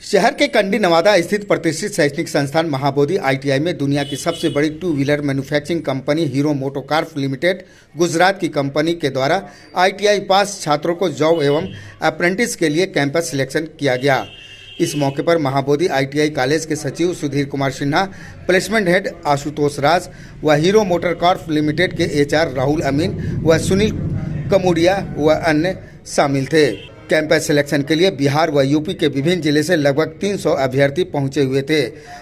शहर के कंडी नवादा स्थित प्रतिष्ठित शैक्षणिक संस्थान महाबोधि आईटीआई में दुनिया की सबसे बड़ी two wheeler manufacturing company hero MotoCorp limited Gujarat की कंपनी के द्वारा आईटीआई पास छात्रों को जॉब एवं अप्रेंटिस के लिए कैंपस सिलेक्शन किया गया। इस मौके पर महाबोधि आईटीआई कॉलेज के सचिव सुधीर कुमार सिन्हा, प्लेसमेंट हेड आशुतोष राज व हीरो मोटरकॉर्प लिमिटेड के एचआर राहुल अमीन व सुनील कमुडिया व अन्य शामिल थे। कैंपस सिलेक्शन के लिए बिहार व यूपी के विभिन्न जिले से लगभग 300 अभ्यर्थी पहुंचे हुए थे।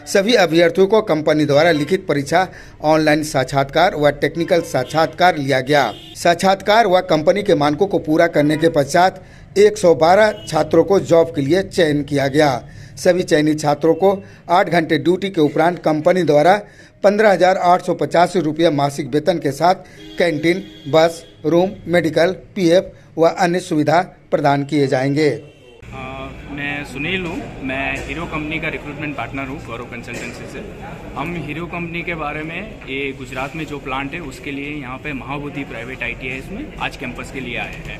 सभी अभ्यर्थियों को कंपनी द्वारा लिखित परीक्षा, ऑनलाइन साक्षात्कार व टेक्निकल साक्षात्कार लिया गया। साक्षात्कार व कंपनी के मानकों को पूरा करने के पश्चात 112 छात्रों को जॉब के लिए चयन किया गया। सभी चयनित छात्रों को 8 घंटे ड्यूटी के उपरांत कंपनी द्वारा 15,885 रुपये मासिक वेतन के साथ कैंटीन, बस, रूम, मेडिकल, पीएफ व अन्य सुविधा प्रदान किए जाएंगे। मैं सुनील हूँ। मैं हीरो कंपनी का रिक्रूटमेंट पार्टनर हूँ गौरव कंसल्टेंसी से। हम हीरो कंपनी के बारे में ये गुजरात में जो प्लांट है उसके लिए यहाँ पे महाबोधि प्राइवेट आईटीआई में आज कैंपस के लिए आए हैं।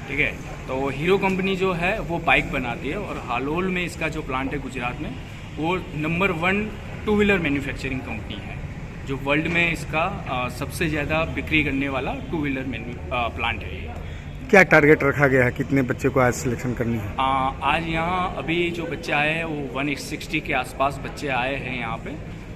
ठीक है, तो हीरो कंपनी जो है वो बाइक बनाती है और हालोल में इसका जो प्लांट है गुजरात में वो number 1 two wheeler manufacturing company है, जो वर्ल्ड में इसका सबसे ज़्यादा बिक्री करने वाला टू व्हीलर प्लांट है। क्या टारगेट रखा गया है, कितने बच्चे को आज सिलेक्शन करनी है? आज यहाँ अभी जो बच्चे आए हैं वो 160 के आसपास बच्चे आए हैं यहाँ पे।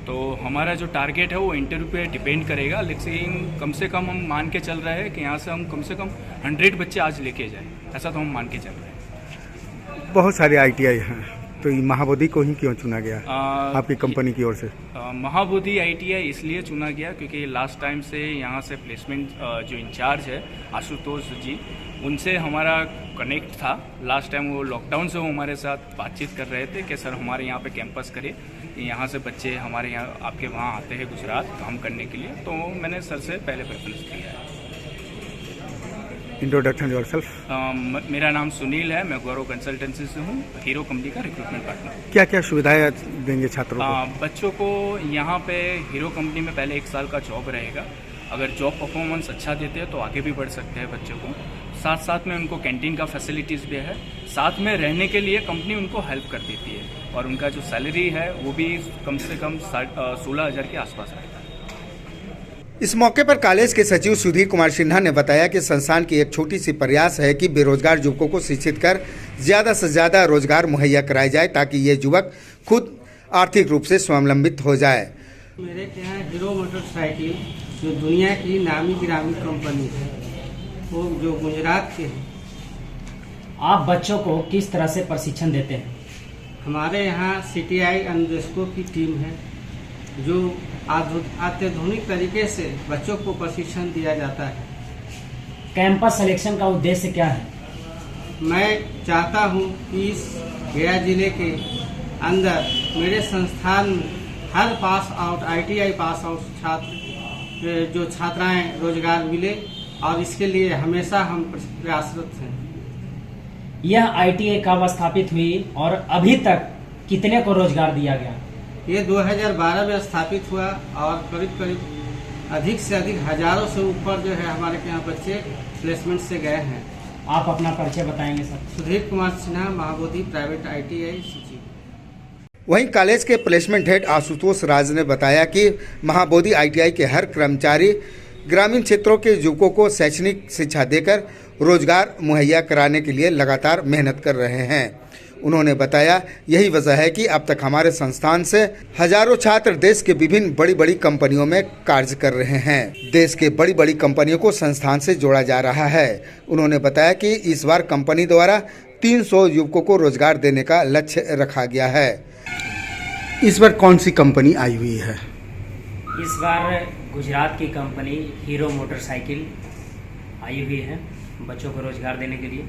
तो हमारा जो टारगेट है वो इंटरव्यू पे डिपेंड करेगा, लेकिन कम से कम हम मान के चल रहे हैं कि यहाँ से हम कम से कम 100 बच्चे आज लेके जाएं, ऐसा तो हम मान के चल रहे हैं। बहुत सारे आईटीआई हैं, तो ये महाबोधि को ही क्यों चुना गया आपकी कंपनी की ओर से? महाबोधि आईटीआई इसलिए चुना गया क्योंकि लास्ट टाइम से यहाँ से प्लेसमेंट जो इंचार्ज है आशुतोष जी, उनसे हमारा कनेक्ट था। लास्ट टाइम वो लॉकडाउन से वो हमारे साथ बातचीत कर रहे थे कि सर हमारे यहाँ पे कैंपस करें, यहाँ से बच्चे हमारे यहाँ आपके वहाँ आते हैं गुजरात काम करने के लिए। तो मैंने सर से पहले प्रेफरेंस किया है। Introduction yourself. मेरा नाम सुनील है, मैं गौरव कंसल्टेंसी से हूँ, हीरो कंपनी का रिक्रूटमेंट पार्टनर। क्या क्या सुविधाएं देंगे छात्रों को? बच्चों को यहाँ पे हीरो कंपनी में पहले 1 साल का जॉब रहेगा। अगर जॉब परफॉर्मेंस अच्छा देते हैं तो आगे भी बढ़ सकते हैं बच्चों को। साथ साथ में उनको कैंटीन का फैसिलिटीज़ भी है, साथ में रहने के लिए कंपनी उनको हेल्प कर देती है और उनका जो सैलरी है वो भी कम से कम 16,000 के आसपास रहेगा। इस मौके पर कॉलेज के सचिव सुधीर कुमार सिन्हा ने बताया कि संस्थान की एक छोटी सी प्रयास है कि बेरोजगार युवकों को शिक्षित कर ज़्यादा से ज़्यादा रोजगार मुहैया कराया जाए ताकि ये युवक खुद आर्थिक रूप से स्वावलंबित हो जाए। मेरे यहाँ हीरो मोटरसाइकिल जो दुनिया की नामी गिरामी कंपनी है, वो जो गुजरात के है। आप बच्चों को किस तरह से प्रशिक्षण देते हैं? हमारे यहाँ CTI अंडरस्को की टीम है जो अत्याधुनिक तरीके से बच्चों को प्रशिक्षण दिया जाता है। कैंपस सिलेक्शन का उद्देश्य क्या है? मैं चाहता हूँ कि इस गया जिले के अंदर मेरे संस्थान में हर pass out ITI pass out छात्र जो छात्राएं रोजगार मिले और इसके लिए हमेशा हम प्रयासरत हैं। यह ITI कब स्थापित हुई और अभी तक कितने को रोजगार दिया गया? ये 2012 में स्थापित हुआ और करीब अधिक से अधिक हजारों से ऊपर जो है हमारे यहाँ बच्चे प्लेसमेंट से गए हैं। आप अपना परिचय बताएंगे sir? Sudhir Kumar Sinha, Mahabodhi private ITI सचिव। वहीं कॉलेज के प्लेसमेंट हेड आशुतोष राज ने बताया कि महाबोधि आईटीआई के हर कर्मचारी ग्रामीण क्षेत्रों के युवकों को शैक्षणिक शिक्षा देकर रोजगार मुहैया कराने के लिए लगातार मेहनत कर रहे हैं। उन्होंने बताया यही वजह है कि अब तक हमारे संस्थान से हजारों छात्र देश के विभिन्न बड़ी बड़ी कंपनियों में कार्य कर रहे हैं। देश के बड़ी बड़ी कंपनियों को संस्थान से जोड़ा जा रहा है। उन्होंने बताया कि इस बार कंपनी द्वारा 300 युवकों को रोजगार देने का लक्ष्य रखा गया है। इस बार कौन सी कंपनी आई हुई है? इस बार गुजरात की कंपनी हीरो मोटरसाइकिल आई हुई है बच्चों को रोजगार देने के लिए।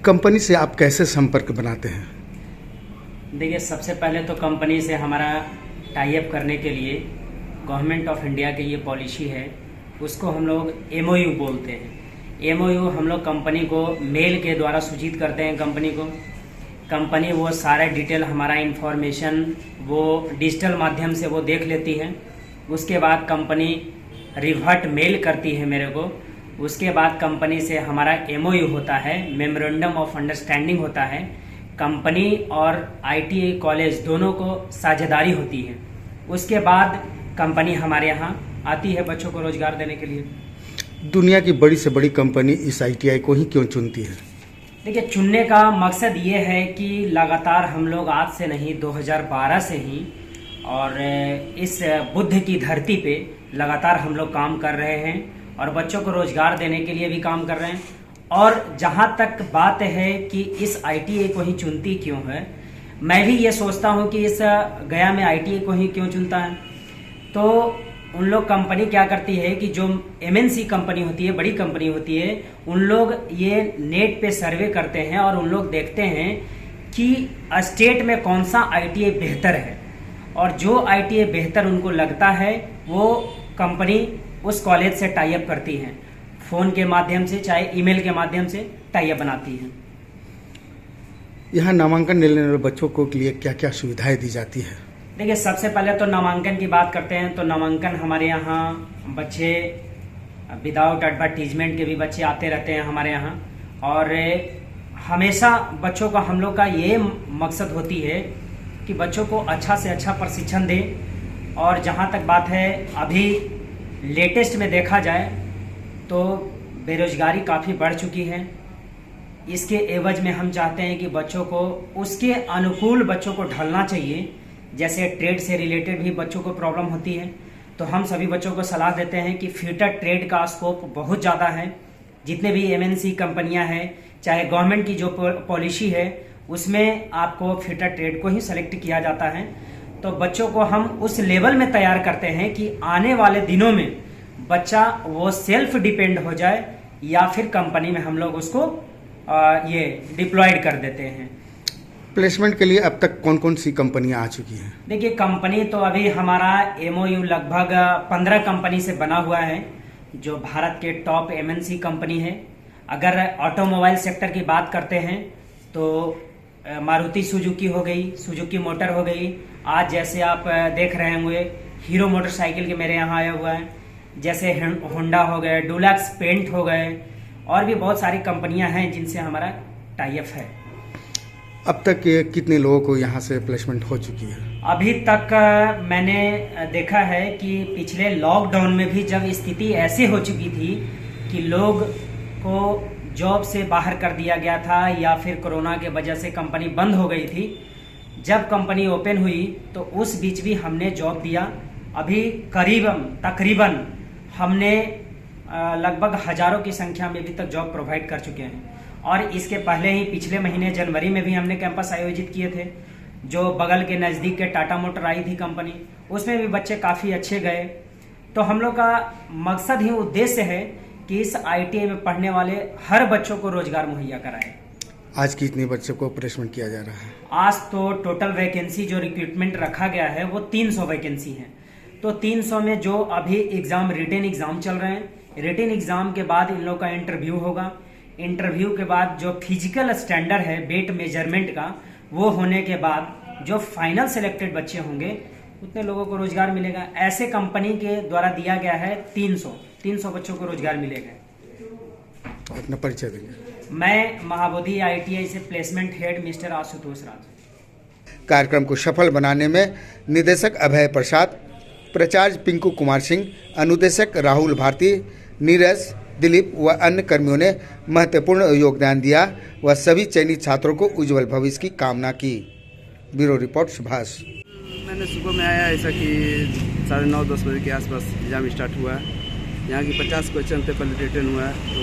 कंपनी से आप कैसे संपर्क बनाते हैं? देखिए, सबसे पहले तो कंपनी से हमारा टाई अप करने के लिए गवर्नमेंट ऑफ इंडिया की ये पॉलिसी है, उसको हम लोग MOU बोलते हैं। MOU हम लोग कंपनी को मेल के द्वारा सूचित करते हैं कंपनी को। कंपनी वो सारा डिटेल हमारा इंफॉर्मेशन वो डिजिटल माध्यम से वो देख लेती है। उसके बाद कंपनी रिवर्ट मेल करती है मेरे को उसके बाद कंपनी से हमारा एमओयू होता है, मेमोरेंडम ऑफ अंडरस्टैंडिंग होता है। कंपनी और आईटीआई कॉलेज दोनों को साझेदारी होती है। उसके बाद कंपनी हमारे यहाँ आती है बच्चों को रोजगार देने के लिए। दुनिया की बड़ी से बड़ी कंपनी इस आईटीआई को ही क्यों चुनती है? देखिए, चुनने का मकसद ये है कि लगातार हम लोग आज से नहीं 2012 से ही और इस बुद्ध की धरती पे लगातार हम लोग काम कर रहे हैं और बच्चों को रोजगार देने के लिए भी काम कर रहे हैं। और जहाँ तक बात है कि इस आईटीआई को ही चुनती क्यों है, मैं भी ये सोचता हूँ कि इस गया में आईटीआई को ही क्यों चुनता है। तो उन लोग कंपनी क्या करती है कि जो एमएनसी कंपनी होती है, बड़ी कंपनी होती है, उन लोग ये नेट पे सर्वे करते हैं और उन लोग देखते हैं कि स्टेट में कौन सा आईटीआई बेहतर है, और जो आईटीआई बेहतर उनको लगता है वो कंपनी उस कॉलेज से टाई अप करती है, फ़ोन के माध्यम से चाहे ईमेल के माध्यम से टाई अप बनाती है। यहाँ नामांकन लेने वाले बच्चों को के लिए क्या क्या सुविधाएं दी जाती है? देखिए, सबसे पहले तो नामांकन की बात करते हैं तो नामांकन हमारे यहाँ बच्चे विदाउट एडवर्टीजमेंट के भी बच्चे आते रहते हैं हमारे यहाँ। और हमेशा बच्चों का हम लोग का ये मकसद होती है कि बच्चों को अच्छा से अच्छा प्रशिक्षण दें। और जहाँ तक बात है, अभी लेटेस्ट में देखा जाए तो बेरोजगारी काफ़ी बढ़ चुकी है। इसके एवज में हम चाहते हैं कि बच्चों को उसके अनुकूल बच्चों को ढलना चाहिए। जैसे ट्रेड से रिलेटेड भी बच्चों को प्रॉब्लम होती है, तो हम सभी बच्चों को सलाह देते हैं कि फ्यूचर ट्रेड का स्कोप बहुत ज़्यादा है। जितने भी एमएनसी कंपनियां हैं, चाहे गवर्नमेंट की जो पॉलिसी है, उसमें आपको फ्यूचर ट्रेड को ही सेलेक्ट किया जाता है। तो बच्चों को हम उस लेवल में तैयार करते हैं कि आने वाले दिनों में बच्चा वो सेल्फ डिपेंड हो जाए या फिर कंपनी में हम लोग उसको ये डिप्लॉयड कर देते हैं। प्लेसमेंट के लिए अब तक कौन कौन सी कंपनियां आ चुकी हैं? देखिए, कंपनी तो अभी हमारा एमओयू लगभग 15 कंपनी से बना हुआ है, जो भारत के टॉप एमएनसी कंपनी है। अगर ऑटोमोबाइल सेक्टर की बात करते हैं तो मारुति सुजुकी हो गई, सुजुकी मोटर हो गई। आज जैसे आप देख रहे होंगे हीरो मोटरसाइकिल के मेरे यहाँ आया हुआ है, जैसे होंडा हो गए, डुलक्स पेंट हो गए, और भी बहुत सारी कंपनियां हैं जिनसे हमारा टाई अप है। अब तक कितने लोगों को यहाँ से प्लेसमेंट हो चुकी है? अभी तक मैंने देखा है कि पिछले लॉकडाउन में भी जब स्थिति ऐसी हो चुकी थी कि लोग को जॉब से बाहर कर दिया गया था या फिर कोरोना के वजह से कंपनी बंद हो गई थी, जब कंपनी ओपन हुई तो उस बीच भी हमने जॉब दिया। अभी तकरीबन हमने लगभग हजारों की संख्या में अभी तक जॉब प्रोवाइड कर चुके हैं। और इसके पहले ही पिछले महीने जनवरी में भी हमने कैंपस आयोजित किए थे, जो बगल के नज़दीक के टाटा मोटर आई थी कंपनी, उसमें भी बच्चे काफ़ी अच्छे गए। तो हम लोग का मकसद ही उद्देश्य है कि इस आईटीआई में पढ़ने वाले हर बच्चों को रोजगार मुहैया कराएं। आज कितने बच्चों को प्लेसमेंट किया जा रहा है? आज तो टोटल वैकेंसी जो रिक्रूटमेंट रखा गया है वो 300 वैकेंसी है। तो 300 में जो अभी एग्जाम रिटेन एग्जाम चल रहे हैं, रिटेन एग्जाम के बाद इन लोग का इंटरव्यू होगा। इंटरव्यू के बाद जो फिजिकल स्टैंडर्ड है वेट मेजरमेंट का, वो होने के बाद जो फाइनल सेलेक्टेड बच्चे होंगे उतने लोगों को रोजगार मिलेगा। ऐसे कंपनी के द्वारा दिया गया है 300 बच्चों को रोजगार मिलेगा। अपना परिचय देंगे। मैं महाबोधि आईटीआई से प्लेसमेंट हेड मिस्टर आशुतोष राज। कार्यक्रम को सफल बनाने में निदेशक अभय प्रसाद, प्राचार्य पिंकू कुमार सिंह, अनुदेशक राहुल भारती, नीरज, दिलीप व अन्य कर्मियों ने महत्वपूर्ण योगदान दिया व सभी चयनित छात्रों को उज्जवल भविष्य की कामना की। Bureau report Subhash. मैंने सुबह में आया ऐसा कि 9:30-10 बजे के आसपास एग्जाम स्टार्ट हुआ है। यहाँ की 50 क्वेश्चन थे, पहले रिटर्न हुआ है तो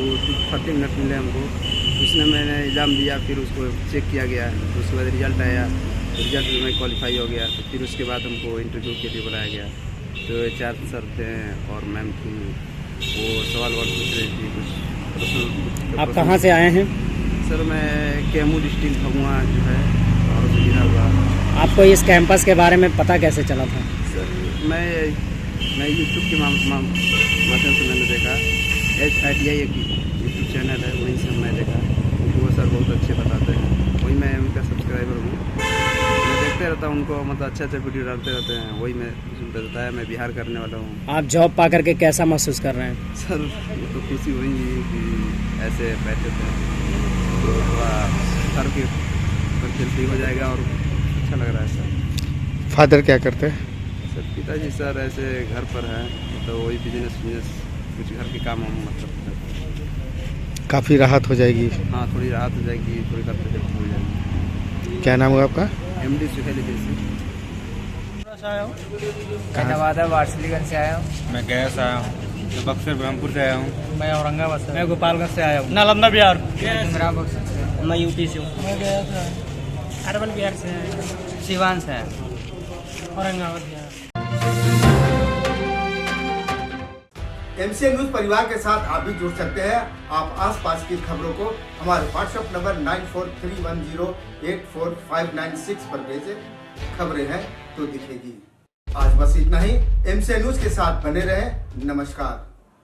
30 मिनट मिले हमको। उसने मैंने एग्ज़ाम दिया, फिर उसको चेक किया गया, उसके बाद रिजल्ट आया, रिजल्ट में मैं क्वालिफाई हो गया। तो फिर उसके बाद हमको इंटरव्यू के लिए बुलाया गया। तो HR सर थे और मैम थी, वो सवाल पूछ रही थी कुछ। आप कहाँ से आए हैं? सर मैं कैमू डिस्ट्रिक्ट भगुआ जो है और से गिरा हुआ। आपको इस कैंपस के बारे में पता कैसे चला था? सर मैं यूट्यूब के माध्यम से मैंने देखा। ITI एक यूट्यूब चैनल है, वहीं से मैं देखा क्योंकि वो सर बहुत अच्छे बताते हैं, वही मैं उनका सब्सक्राइबर हूँ। मैं देखते रहता हूँ उनको मतलब अच्छे वीडियो डालते रहते हैं, वही मैं बताया मैं बिहार करने वाला हूँ। आप जॉब पा करके कैसा महसूस कर रहे हैं? सर वो तो खुशी हुई कि ऐसे बैठे थे तो थोड़ा घर की फैसिलिटी हो जाएगा और अच्छा लग रहा है सर। फादर क्या करते हैं? सर पिताजी सर ऐसे घर पर है, तो वही बिजनेस कुछ घर के काम हम मतलब काफ़ी राहत हो जाएगी। हाँ थोड़ी राहत हो जाएगी, थोड़ी घर पर हो जाएगी। क्या नाम हुआ आपका? MD सुहेल देसी। मैं नवादा वारसिलीगंज से आया हूँ। मैं गया से आया हूँ, मैं बक्सर ब्रह्मपुर से आया हूँ। मैं औरंगाबाद से। मैं गोपालगंज से आया हूँ। नालंदा बिहार। इमराबाद से। मैं यूपी से हूँ। मैं गया था अरवल बिहार से, सिवान से। औरंगाबाद बिहार। MCN न्यूज़ परिवार के साथ आप भी जुड़ सकते हैं। आप आसपास की खबरों को हमारे व्हाट्सएप नंबर 9431084596 पर भेजें। खबरें हैं तो दिखेगी। आज बस इतना ही। MCN न्यूज़ के साथ बने रहें। नमस्कार।